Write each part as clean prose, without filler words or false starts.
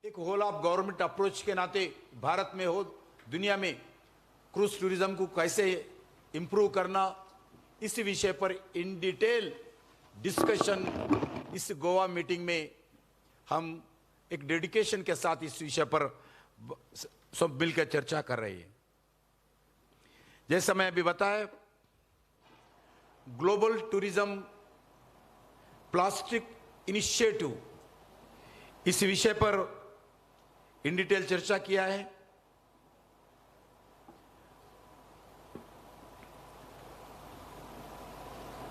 एक whole of government approach के नाते भारत में हो, दुनिया में क्रूज टूरिज्म को कैसे इंप्रूव करना, इस विषय पर इन डिटेल डिस्कशन इस गोवा मीटिंग में हम एक डेडिकेशन के साथ इस विषय पर सब मिलकर चर्चा कर रहे हैं। जैसा मैं अभी बताया, ग्लोबल टूरिज्म प्लास्टिक इनिशिएटिव, इस विषय पर इन डिटेल चर्चा किया है।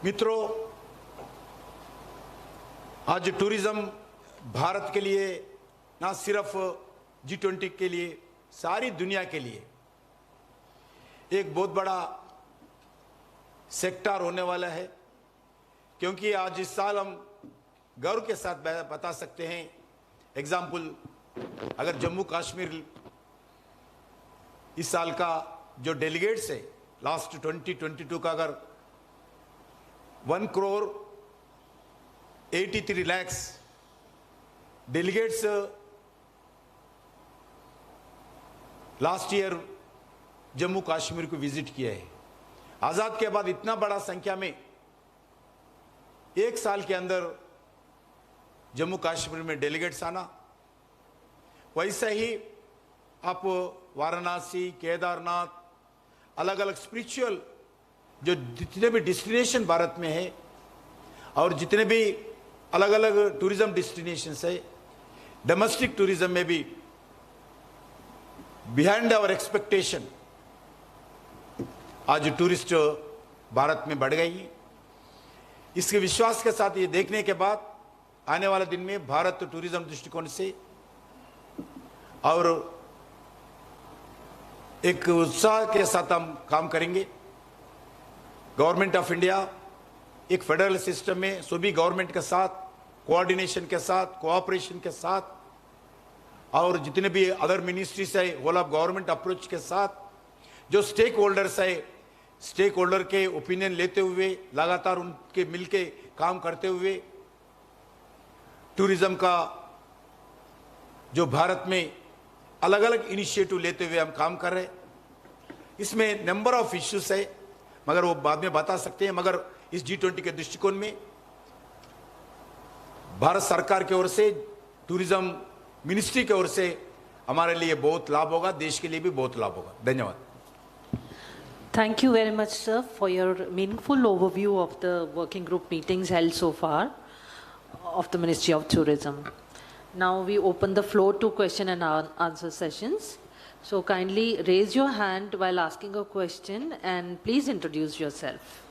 मित्रों, आज टूरिज्म भारत के लिए, ना सिर्फ G20 के लिए, सारी दुनिया के लिए एक बहुत बड़ा सेक्टर होने वाला है। क्योंकि आज इस साल हम गर्व के साथ बता सकते हैं, एग्जाम्पल अगर जम्मू कश्मीर इस साल का जो डेलीगेट्स है लास्ट 2022 का, अगर 1,83 lakh delegates last year Jammu Kashmir को विजिट किया है। आज़ाद के बाद इतना बड़ा संख्या में एक साल के अंदर जम्मू कश्मीर में डेलीगेट्स आना, वैसे ही आप वाराणसी, केदारनाथ, अलग अलग स्पिरिचुअल जो जितने भी डेस्टिनेशन भारत में है और जितने भी अलग अलग टूरिज्म डेस्टिनेशंस है, डोमेस्टिक टूरिज्म में भी बिहाइंड आवर एक्सपेक्टेशन आज टूरिस्ट भारत में बढ़ गई है। इसके विश्वास के साथ ये देखने के बाद आने वाले दिन में भारत टूरिज्म दृष्टिकोण से और एक उत्साह के साथ हम काम करेंगे। गवर्नमेंट ऑफ इंडिया एक फेडरल सिस्टम में सभी गवर्नमेंट के साथ कोऑर्डिनेशन के साथ, कोऑपरेशन के साथ, और जितने भी अदर मिनिस्ट्रीज है होल ऑफ गवर्नमेंट अप्रोच के साथ, जो स्टेक होल्डर्स है, स्टेक होल्डर के ओपिनियन लेते हुए, लगातार उनके मिलके काम करते हुए टूरिज्म का जो भारत में अलग अलग इनिशिएटिव लेते हुए हम काम कर रहे हैं। इसमें नंबर ऑफ इश्यूज है, मगर वो बाद में बता सकते हैं। मगर इस G20 के दृष्टिकोण में भारत सरकार की ओर से, टूरिज्म मिनिस्ट्री की ओर से हमारे लिए बहुत लाभ होगा, देश के लिए भी बहुत लाभ होगा। धन्यवाद। Thank you very much, sir, for your meaningful overview of the working group meetings held so far of the Ministry of Tourism. Now we open the floor to question and answer sessions. So kindly raise your hand while asking a question and please introduce yourself.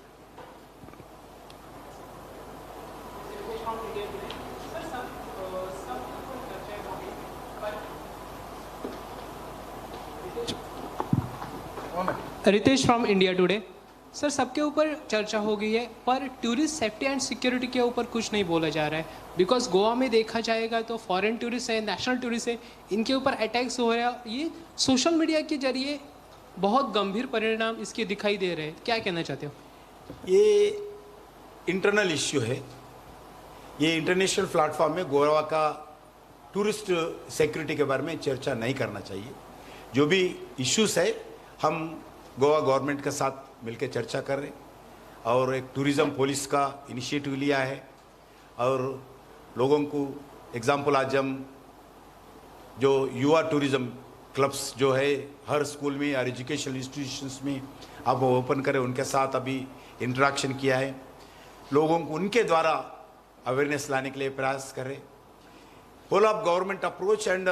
Ritesh from India Today. Sir, सबके ऊपर चर्चा हो गई है, पर tourist safety and security के ऊपर कुछ नहीं बोला जा रहा है। बिकॉज गोवा में देखा जाएगा तो फॉरेन टूरिस्ट है, नेशनल टूरिस्ट है, इनके ऊपर अटैक्स हो रहा है। ये सोशल मीडिया के जरिए बहुत गंभीर परिणाम इसके दिखाई दे रहे हैं। क्या कहना चाहते हो? ये इंटरनल इश्यू है। ये इंटरनेशनल प्लेटफॉर्म में गोवा का टूरिस्ट सिक्योरिटी के बारे में चर्चा नहीं करना चाहिए। जो भी इश्यूज है हम गोवा गवर्नमेंट के साथ मिलकर चर्चा कर रहे हैं और एक टूरिज्म पुलिस का इनिशिएटिव लिया है। और लोगों को एग्जाम्पल, आज हम जो युवा टूरिज्म क्लब्स जो है हर स्कूल में और एजुकेशनल इंस्टीट्यूशंस में आप ओपन करें, उनके साथ अभी इंटरेक्शन किया है। लोगों को उनके द्वारा अवेयरनेस लाने के लिए प्रयास करें। Whole of government approach and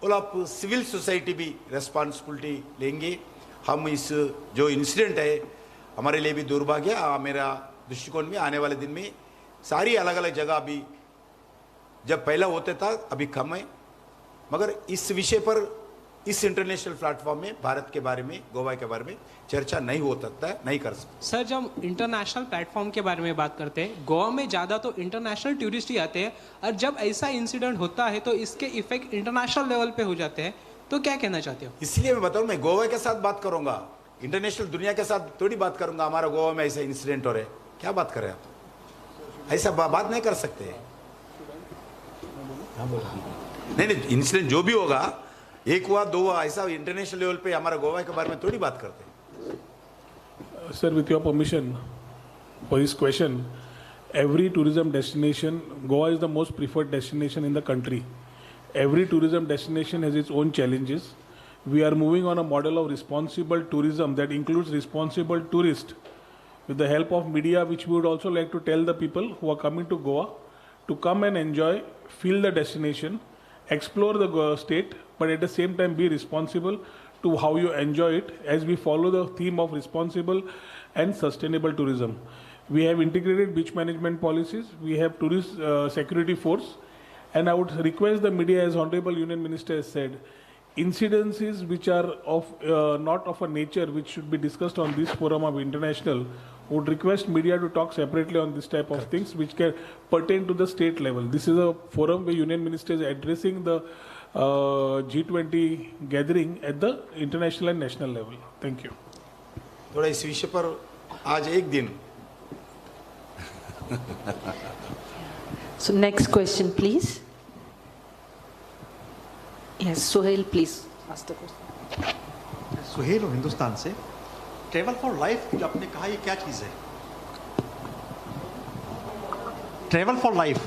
whole of civil society भी रेस्पॉन्सिबिलिटी लेंगे। हम इस जो इंसिडेंट है हमारे लिए भी दुर्भाग्य, मेरा दृष्टिकोण में आने वाले दिन में सारी अलग अलग जगह अभी जब पहला होता था अभी कम है, मगर इस विषय पर इस इंटरनेशनल प्लेटफॉर्म में भारत के बारे में, गोवा के बारे में चर्चा नहीं हो सकता है, नहीं कर सकते। सर, जब इंटरनेशनल प्लेटफॉर्म के बारे में बात करते हैं, गोवा में ज़्यादा तो इंटरनेशनल टूरिस्ट ही आते हैं, और जब ऐसा इंसिडेंट होता है तो इसके इफेक्ट इंटरनेशनल लेवल पे हो जाते हैं। तो क्या कहना चाहते हो? इसलिए मैं बताऊँ, मैं गोवा के साथ बात करूंगा, इंटरनेशनल दुनिया के साथ थोड़ी बात करूंगा। हमारा गोवा में ऐसा इंसिडेंट हो रहा है, क्या बात कर रहे हैं आप? ऐसा बात नहीं कर सकते। हाँ, बोलो। नहीं नहीं, इंसिडेंट जो भी होगा, एक हुआ दो हुआ, ऐसा इंटरनेशनल लेवल पे हमारा गोवा के बारे में थोड़ी बात करते हैं. Sir, with your permission, for this question, every tourism destination, Goa is the most preferred destination in the country. Every tourism destination has its own challenges. We are moving on a model of responsible tourism that includes responsible tourists. With the help of media, which we would also like to tell the people who are coming to Goa to come and enjoy, feel the destination, explore the Goa state, but at the same time be responsible to how you enjoy it as we follow the theme of responsible and sustainable tourism. We have integrated beach management policies, we have tourist security force, and I would request the media, as Honorable Union Minister has said, incidences which are of not of a nature which should be discussed on this forum of international, would request media to talk separately on this type of things which can pertain to the state level. This is a forum where Union Minister is addressing the G20 gathering at the international and national level. Thank you. थोड़ा इस विषय पर आज एक दिन. So next question, please. Yes, Suhail, please ask the question. Suhail हो हिंदुस्तान से. Travel for life जो आपने कहा, ये क्या चीज़ है? Travel for life.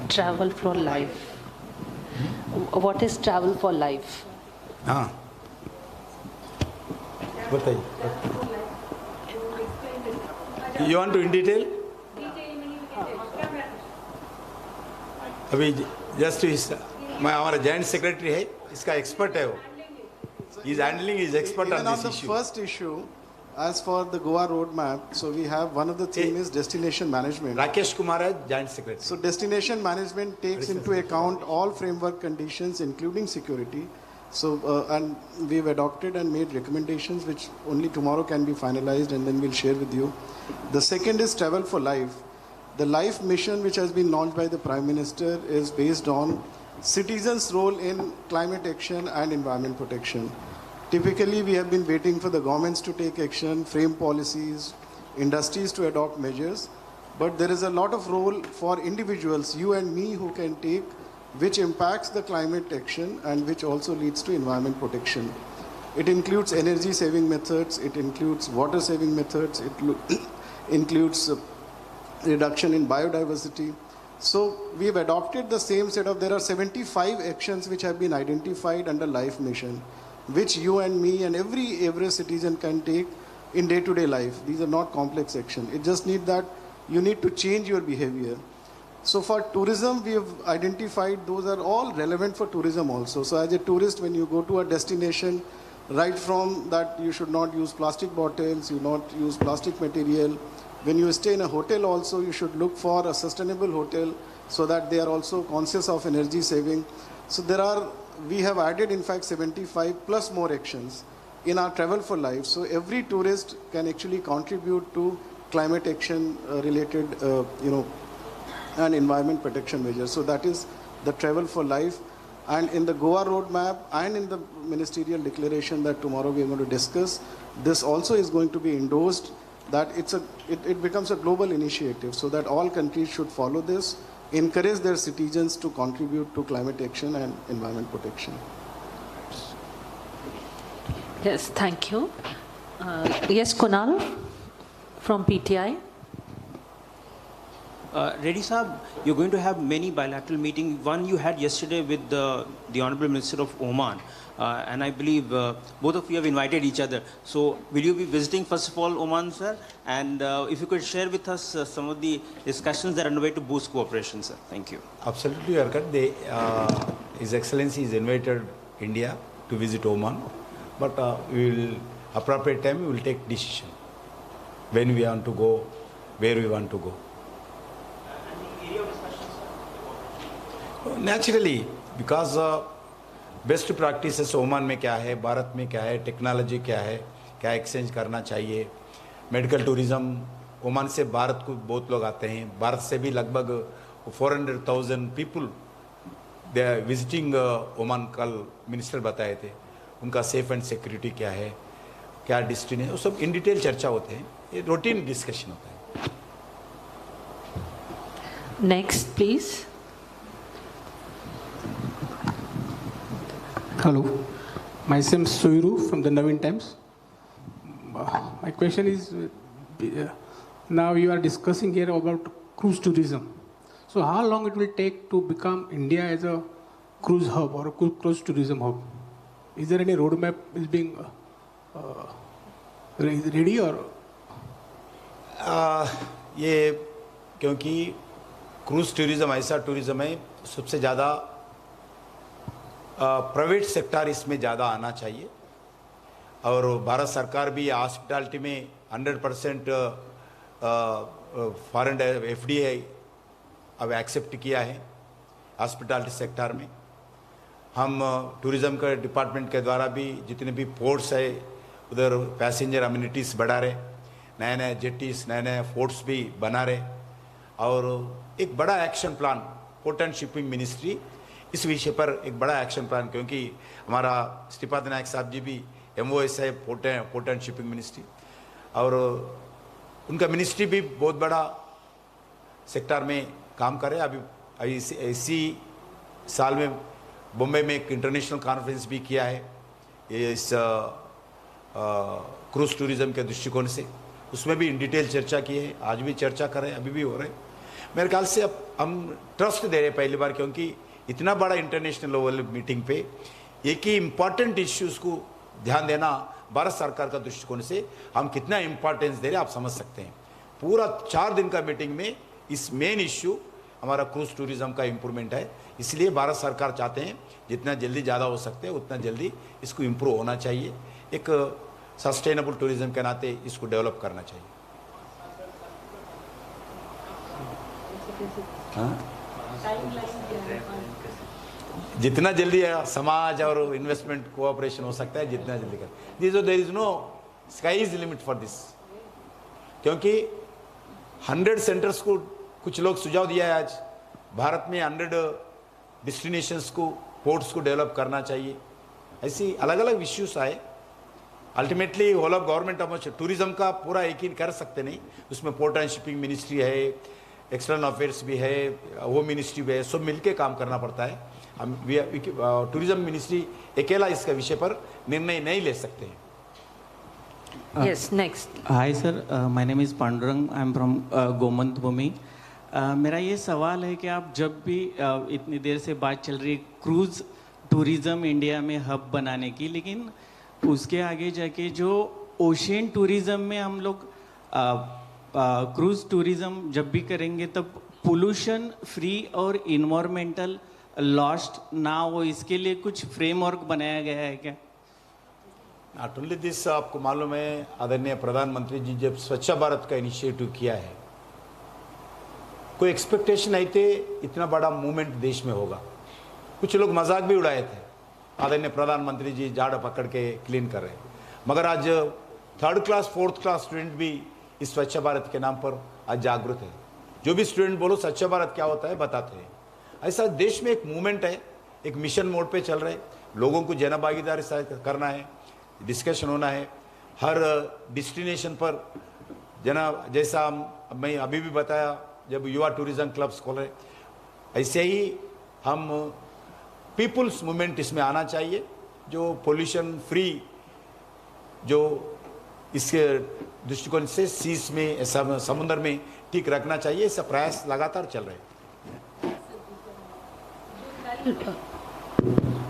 Travel for life. What is travel for life? हाँ, बताइए. You want to in detail? अभी जस्ट मैं हमारा जॉइंट सेक्रेटरी है, इसका एक्सपर्ट है वो. He is handling, he is expert Even on on this the issue. first issue, as for the Goa roadmap, so we have one of the theme is destination management. Rakesh Kumar है joint secretary. So destination management takes into account all framework conditions, including security. So and we've adopted and made recommendations which only tomorrow can be finalized, and then we'll share with you. The second is travel for life. The life mission which has been launched by the Prime Minister is based on citizens' role in climate action and environment protection. Typically, we have been waiting for the governments to take action, frame policies, industries to adopt measures, but there is a lot of role for individuals, you and me, who can take, which impacts the climate action and which also leads to environment protection. It includes energy saving methods, it includes water saving methods, it includes reduction in biodiversity. So we have adopted the same set of, there are 75 actions which have been identified under Life Mission, which you and me and every citizen can take in day-to-day life. These are not complex actions. It just need that you need to change your behavior. So for tourism, we have identified those are all relevant for tourism also. So as a tourist, when you go to a destination, right from that you should not use plastic bottles, you not use plastic material. When you stay in a hotel also, you should look for a sustainable hotel so that they are also conscious of energy saving. So we have added in fact 75 plus more actions in our Travel for Life. So every tourist can actually contribute to climate action related, and environment protection measures. So that is the Travel for Life. And in the Goa roadmap and in the ministerial declaration that tomorrow we are going to discuss, this also is going to be endorsed, that it becomes a global initiative so that all countries should follow this, encourage their citizens to contribute to climate action and environment protection. Yes, thank you. Yes, Kunal from PTI. Reddy Saab, you're going to have many bilateral meetings. One you had yesterday with the Honorable Minister of Oman. And I believe both of you have invited each other. So will you be visiting first of all Oman, sir? And if you could share with us some of the discussions that are underway to boost cooperation, sir. Thank you. Absolutely, you are correct. His Excellency has invited India to visit Oman, but we will, appropriate time, we will take decision when we want to go, where we want to go. Naturally, because best practices Oman में क्या है, भारत में क्या है, technology क्या है, क्या exchange करना चाहिए. मेडिकल टूरिज़म ओमान से भारत को बहुत लोग आते हैं. भारत से भी लगभग 400,000 people they are visiting Oman. कल मिनिस्टर बताए थे उनका सेफ एंड सिक्योरिटी क्या है, क्या डेस्टिनेशन, वो सब इन डिटेल चर्चा होते हैं. ये रूटीन डिस्कशन होता है. Next, please. Hello, myself Soiru from the Navin Times. My question is, now you are discussing here about cruise tourism. So how long it will take to become India as a cruise hub or a cruise tourism hub? Is there any roadmap is being ready or? ये क्योंकि cruise tourism ऐसा tourism है सबसे ज़्यादा private sector इसमें ज़्यादा आना चाहिए और भारत सरकार भी हॉस्पिटैलिटी में 100% फॉरेन FDI अब एक्सेप्ट किया है हॉस्पिटैलिटी सेक्टर में। हम टूरिज़्म के डिपार्टमेंट के द्वारा भी जितने भी पोर्ट्स है उधर पैसेंजर अम्यूनिटीज़ बढ़ा रहे, नए नए जेटीज़ नए नए फोर्ट्स भी बना रहे और एक बड़ा action plan port and shipping ministry इस विषय पर एक बड़ा एक्शन प्लान, क्योंकि हमारा श्रीपाद नायक साहब जी भी MOS है पोर्ट एंड शिपिंग मिनिस्ट्री और उनका मिनिस्ट्री भी बहुत बड़ा सेक्टर में काम करे। अभी इसी साल में बम्बई में एक इंटरनेशनल कॉन्फ्रेंस भी किया है इस क्रूज टूरिज्म के दृष्टिकोण से, उसमें भी इन डिटेल चर्चा की है। आज भी चर्चा कर रहे हैं, अभी भी हो रहे हैं। मेरे ख्याल से अब हम ट्रस्ट दे रहे हैं पहली बार, क्योंकि इतना बड़ा इंटरनेशनल लेवल मीटिंग पे एक ही इम्पॉर्टेंट इश्यूज़ को ध्यान देना भारत सरकार का दृष्टिकोण से हम कितना इम्पोर्टेंस दे रहे हैं आप समझ सकते हैं। पूरा 4 दिन का मीटिंग में इस मेन इश्यू हमारा क्रूज टूरिज्म का इम्प्रूवमेंट है, इसलिए भारत सरकार चाहते हैं जितना जल्दी ज़्यादा हो सकते हैं उतना जल्दी इसको इम्प्रूव होना चाहिए। एक सस्टेनेबल टूरिज्म के नाते इसको डेवलप करना चाहिए। जितना जल्दी समाज और इन्वेस्टमेंट कोऑपरेशन हो सकता है जितना जल्दी कर there is no sky is limit for this, क्योंकि 100 सेंटर्स को कुछ लोग सुझाव दिया है आज भारत में 100 डेस्टिनेशंस को पोर्ट्स को डेवलप करना चाहिए। ऐसी अलग अलग इश्यूज आए, ultimately whole of government of tourism का पूरा एक ही कर सकते नहीं, उसमें पोर्ट एंड शिपिंग मिनिस्ट्री है, एक्सटर्नल अफेयर्स भी है, होम मिनिस्ट्री भी है, सब मिलके काम करना पड़ता है। हम टूरिज्म मिनिस्ट्री अकेला इसका विषय पर निर्णय नहीं ले सकते हैं। Yes, next. Hi sir, my name is Pandurang, I am from Gomant Bhumi. मेरा ये सवाल है कि आप जब भी इतनी देर से बात चल रही है क्रूज़ टूरिज़्म इंडिया में हब बनाने की, लेकिन उसके आगे जाके जो ओशियन टूरिज़्म में हम लोग क्रूज़ टूरिज़्म जब भी करेंगे तब पोल्यूशन फ्री और इन्वायरमेंटल लॉस्ट ना हो, इसके लिए कुछ फ्रेमवर्क बनाया गया है क्या? नॉट ओनली दिस, आपको मालूम है आदरणीय प्रधानमंत्री जी जब स्वच्छ भारत का इनिशिएटिव किया है, कोई एक्सपेक्टेशन नहीं थे इतना बड़ा मूवमेंट देश में होगा। कुछ लोग मजाक भी उड़ाए थे, आदरणीय प्रधानमंत्री जी झाड़ पकड़ के क्लीन कर रहे हैं, मगर आज 3rd class 4th class student भी इस स्वच्छ भारत के नाम पर आज जागरूक है। जो भी स्टूडेंट बोलो स्वच्छ भारत क्या होता है बताते हैं। ऐसा देश में एक मूवमेंट है, एक मिशन मोड पे चल रहे, लोगों को जन भागीदारी करना है, डिस्कशन होना है हर डेस्टिनेशन पर। जैसा मैं अभी भी बताया जब युवा टूरिज्म क्लब्स खोल रहे, ऐसे ही हम पीपुल्स मूवमेंट इसमें आना चाहिए, जो पोल्यूशन फ्री जो इसके दृष्टिकोण से सीज में समुद्र में ठीक रखना चाहिए, इसका प्रयास लगातार चल रहे हैं।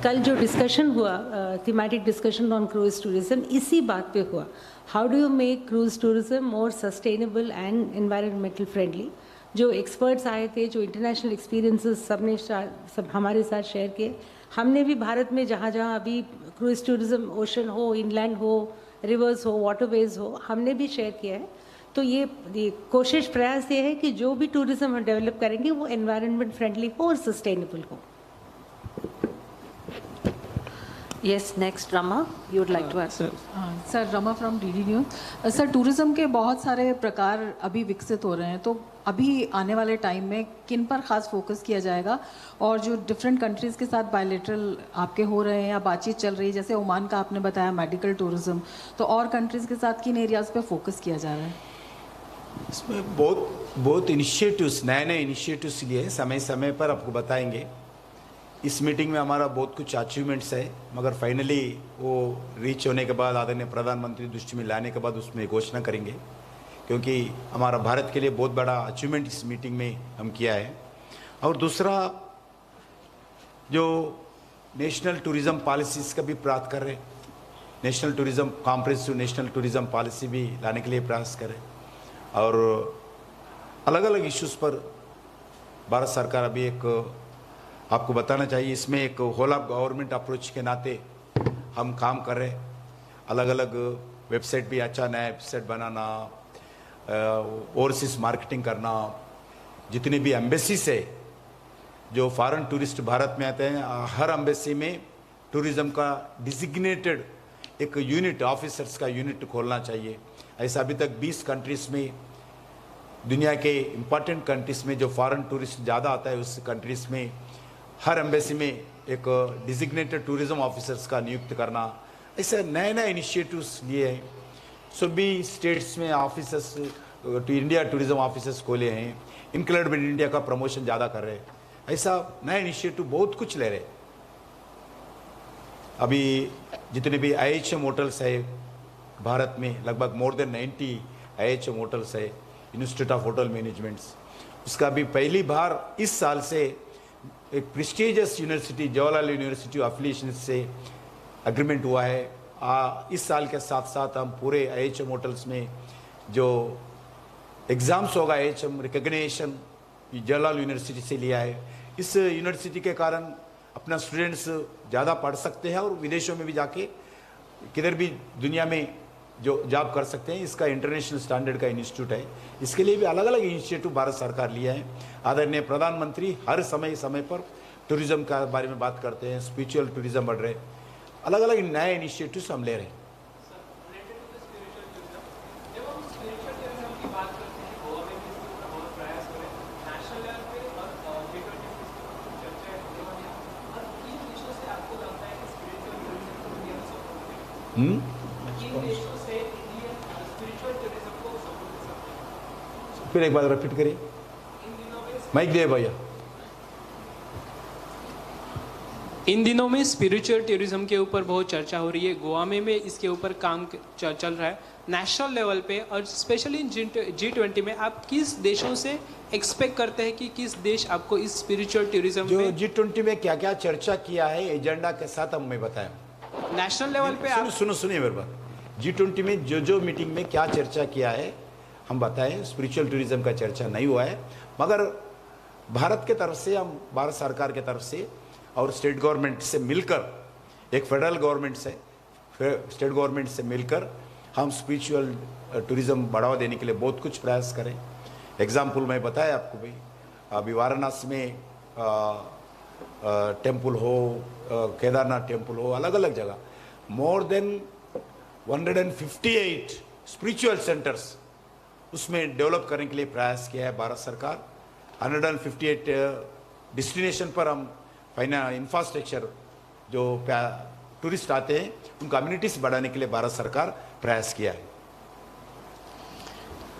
कल जो डिस्कशन हुआ thematic discussion on cruise tourism, इसी बात पे हुआ, how do you make cruise tourism more sustainable and environmental friendly. जो एक्सपर्ट्स आए थे, जो इंटरनेशनल एक्सपीरियंसेस सबने सब हमारे साथ शेयर किए। हमने भी भारत में जहाँ जहाँ अभी क्रूज टूरिज्म ओशन हो, इनलैंड हो, रिवर्स हो, वाटरवेज हो, हमने भी शेयर किया है। तो ये कोशिश प्रयास ये है कि जो भी टूरिज्म हम डेवलप करेंगे वो एनवायरनमेंट फ्रेंडली हो और सस्टेनेबल हो। Yes, next Rama, you would like to ask. Sir, Rama from DD news. Sir, tourism के बहुत सारे प्रकार अभी विकसित हो रहे हैं, तो अभी आने वाले टाइम में किन पर ख़ास फोकस किया जाएगा, और जो डिफरेंट कंट्रीज़ के साथ बायलैटरल आपके हो रहे हैं या बातचीत चल रही है, जैसे ओमान का आपने बताया मेडिकल टूरिज्म, तो और कंट्रीज़ के साथ किन एरियाज़ पे फोकस किया जा रहा है? इसमें बहुत इनिशिएटिव्स, नए नए इनिशिएटिव्स लिए हैं, समय समय पर आपको बताएंगे। इस मीटिंग में हमारा बहुत कुछ अचीवमेंट्स है, मगर फाइनली वो रीच होने के बाद, आदरणीय प्रधानमंत्री दृष्टि में लाने के बाद उसमें घोषणा करेंगे, क्योंकि हमारा भारत के लिए बहुत बड़ा अचीवमेंट इस मीटिंग में हम किया है। और दूसरा, जो नेशनल टूरिज़्म पॉलिसीज़ का भी प्रयास कर रहे हैं, national tourism comprehensive national tourism policy भी लाने के लिए प्रयास करें। और अलग अलग इश्यूज़ पर भारत सरकार अभी एक, आपको बताना चाहिए, इसमें एक होल ऑफ गवर्नमेंट अप्रोच के नाते हम काम कर रहे हैं। अलग अलग वेबसाइट भी, अच्छा नया वेबसाइट बनाना, ओवरसीज मार्केटिंग करना, जितने भी एम्बेसीज है जो फॉरेन टूरिस्ट भारत में आते हैं, हर एम्बेसी में टूरिज़्म का डिजिग्नेटेड एक यूनिट, ऑफिसर्स का यूनिट खोलना चाहिए। ऐसा अभी तक 20 कंट्रीज़ में, दुनिया के इम्पॉर्टेंट कंट्रीज़ में जो फॉरेन टूरिस्ट ज़्यादा आता है, उस कंट्रीज़ में हर एम्बेसी में एक डिजिग्नेटेड टूरिज़्म ऑफिसर्स का नियुक्त करना, ऐसे नए नए इनिशिएटिव्स लिए हैं। सभी स्टेट्स में ऑफिसर्स, इंडिया टूरिज़्म ऑफिसर्स खोले हैं, इनक्रेडिबल इंडिया का प्रमोशन ज़्यादा कर रहे हैं। ऐसा नए इनिशिएटिव बहुत कुछ ले रहे हैं। अभी जितने भी IHM होटल्स है भारत में, लगभग मोर देन 90 IHM होटल्स है, इंस्टीट्यूट ऑफ होटल मैनेजमेंट्स, उसका भी पहली बार इस साल से एक prestigious university, Jawaharlal university affiliation से एग्रीमेंट हुआ है। इस साल के साथ साथ हम पूरे IHM होटल्स में जो एग्ज़ाम्स होगा, IHM रिकग्निशन जवाहरलाल यूनिवर्सिटी से लिया है। इस यूनिवर्सिटी के कारण अपना स्टूडेंट्स ज़्यादा पढ़ सकते हैं और विदेशों में भी जाके किधर भी दुनिया में जो जॉब कर सकते हैं। इसका इंटरनेशनल स्टैंडर्ड का इंस्टीट्यूट है। इसके लिए भी अलग अलग इनिशिएटिव भारत सरकार लिया है। आदरणीय प्रधानमंत्री हर समय समय पर टूरिज़्म का बारे में बात करते हैं, स्पिरिचुअल टूरिज़्म बढ़ रहे, अलग अलग नए इनिशिएटिव्स हम ले रहे हैं। फिर एक बार रिपीट करिए, माइक दे भैया। इन दिनों में स्पिरिचुअल टूरिज्म के ऊपर बहुत चर्चा हो रही है। गोवा में इसके ऊपर काम चल रहा है नेशनल लेवल पे, और स्पेशली इन G20 में आप किस देशों से एक्सपेक्ट करते हैं कि किस देश आपको इस स्पिरिचुअल टूरिज्म जो में G20 में क्या क्या चर्चा किया है एजेंडा के साथ हम मैं बताया नेशनल लेवल पे आप सुनिए मेरे बात। G20 में जो मीटिंग में क्या चर्चा किया है हम बताएं। स्पिरिचुअल टूरिज्म का चर्चा नहीं हुआ है, मगर भारत के तरफ से, हम भारत सरकार के तरफ से और स्टेट गवर्नमेंट से मिलकर, एक फेडरल गवर्नमेंट से, स्टेट गवर्नमेंट से मिलकर हम स्पिरिचुअल टूरिज्म बढ़ावा देने के लिए बहुत कुछ प्रयास करें। एग्जाम्पल मैं बताया आपको भाई, अभी वाराणसी में टेम्पल हो, केदारनाथ टेम्पल हो, अलग अलग जगह मोर देन 158 स्पिरिचुअल सेंटर्स उसमें डेवलप करने के लिए प्रयास किया है भारत सरकार। 158 डेस्टिनेशन पर हम इंफ्रास्ट्रक्चर जो टूरिस्ट आते हैं उन कम्युनिटीज बढ़ाने के लिए भारत सरकार प्रयास किया है।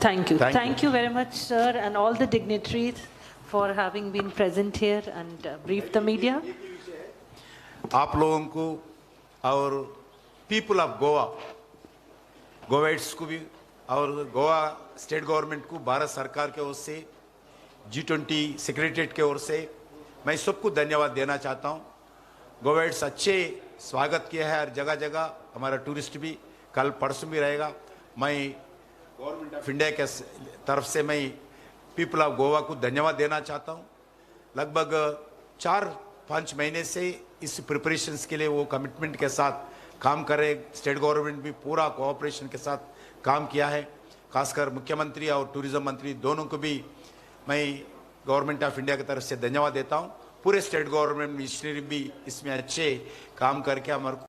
Thank you very much, sir, and all the dignitaries for having been present here and briefed the media. आप लोगों को और पीपल ऑफ गोवा, गोवाइट्स को भी और गोवा स्टेट गवर्नमेंट को भारत सरकार के ओर से, G20 सेक्रेटरीट के ओर से मैं सबको धन्यवाद देना चाहता हूँ। गोवाइट्स अच्छे स्वागत किया है हर जगह जगह। हमारा टूरिस्ट भी कल परसों भी रहेगा। मैं गवर्नमेंट ऑफ इंडिया के तरफ से मैं पीपल ऑफ गोवा को धन्यवाद देना चाहता हूँ। लगभग 4-5 महीने से इस प्रिपरेशंस के लिए वो कमिटमेंट के साथ काम कर रहे। स्टेट गवर्नमेंट भी पूरा कोऑपरेशन के साथ काम किया है। खासकर मुख्यमंत्री और टूरिज्म मंत्री दोनों को भी मैं गवर्नमेंट ऑफ इंडिया की तरफ से धन्यवाद देता हूँ। पूरे स्टेट गवर्नमेंट मिनिस्ट्री भी इसमें अच्छे काम करके हमारे